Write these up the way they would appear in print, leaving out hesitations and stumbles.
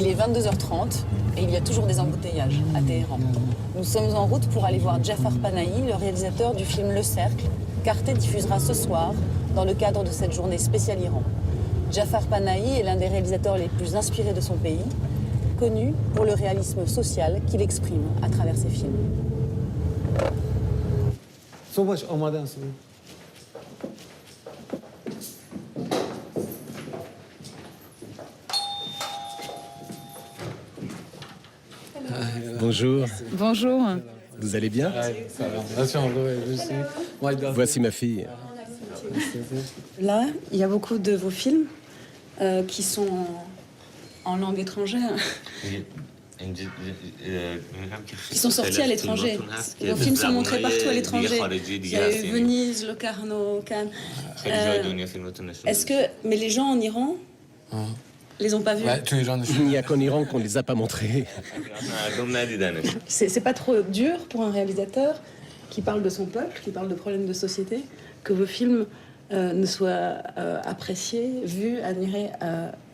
Il est 22h30 et il y a toujours des embouteillages à Téhéran. Nous sommes en route pour aller voir Jafar Panahi, le réalisateur du film Le Cercle, qu'Arte diffusera ce soir dans le cadre de cette journée spéciale Iran. Jafar Panahi est l'un des réalisateurs les plus inspirés de son pays, connu pour le réalisme social qu'il exprime à travers ses films. Bonjour, Bonjour. vous allez bien? Voici ma fille. Là, il y a beaucoup de vos films qui sont en langue étrangère, qui sont sortis à l'étranger. Vos films sont montrés partout à l'étranger. Il y a eu Venise, Locarno, Cannes. Est-ce que... Mais les gens en Iran les ont pas vus? Il n'y a qu'en Iran qu'on ne les a pas montrés. C'est pas trop dur pour un réalisateur qui parle de son peuple, qui parle de problèmes de société, que vos films ne soient appréciés, vus, admirés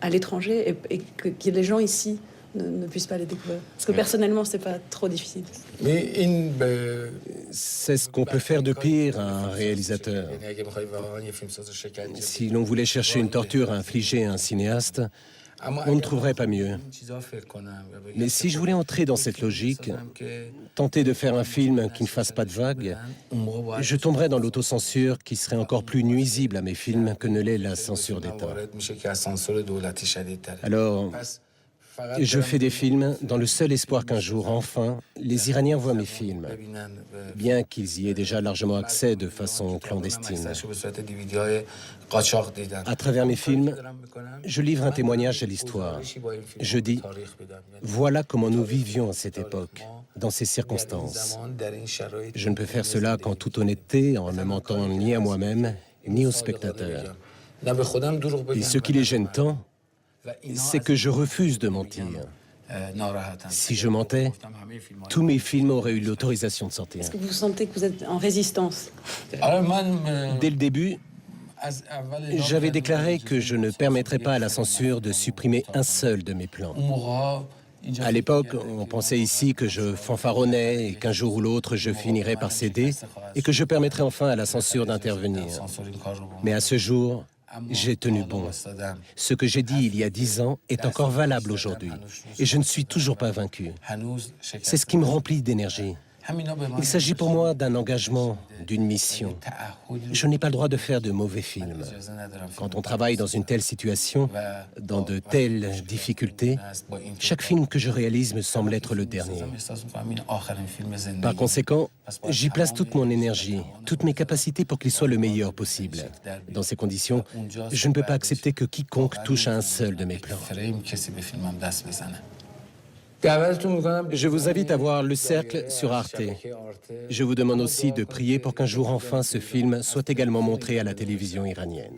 à l'étranger et que les gens ici ne puissent pas les découvrir? Parce que personnellement, c'est pas trop difficile. C'est ce qu'on peut faire de pire à un réalisateur. Si l'on voulait chercher une torture à infliger à un cinéaste, on ne trouverait pas mieux. Mais si je voulais entrer dans cette logique, tenter de faire un film qui ne fasse pas de vagues, je tomberais dans l'autocensure qui serait encore plus nuisible à mes films que ne l'est la censure d'État. Alors, je fais des films dans le seul espoir qu'un jour, enfin, les Iraniens voient mes films, bien qu'ils y aient déjà largement accès de façon clandestine. À travers mes films, je livre un témoignage de l'histoire. Je dis, voilà comment nous vivions à cette époque, dans ces circonstances. Je ne peux faire cela qu'en toute honnêteté, en ne mentant ni à moi-même, ni aux spectateurs. Et ce qui les gêne tant, c'est que je refuse de mentir. Si je mentais, tous mes films auraient eu l'autorisation de sortir. Est-ce que vous sentez que vous êtes en résistance? Dès le début, j'avais déclaré que je ne permettrais pas à la censure de supprimer un seul de mes plans. À l'époque, on pensait ici que je fanfaronnais et qu'un jour ou l'autre, je finirais par céder et que je permettrais enfin à la censure d'intervenir. Mais à ce jour, j'ai tenu bon. Ce que j'ai dit il y a 10 ans est encore valable aujourd'hui. Et je ne suis toujours pas vaincu. C'est ce qui me remplit d'énergie. Il s'agit pour moi d'un engagement, d'une mission. Je n'ai pas le droit de faire de mauvais films. Quand on travaille dans une telle situation, dans de telles difficultés, chaque film que je réalise me semble être le dernier. Par conséquent, j'y place toute mon énergie, toutes mes capacités pour qu'il soit le meilleur possible. Dans ces conditions, je ne peux pas accepter que quiconque touche à un seul de mes plans. Je vous invite à voir Le Cercle sur Arte. Je vous demande aussi de prier pour qu'un jour enfin ce film soit également montré à la télévision iranienne.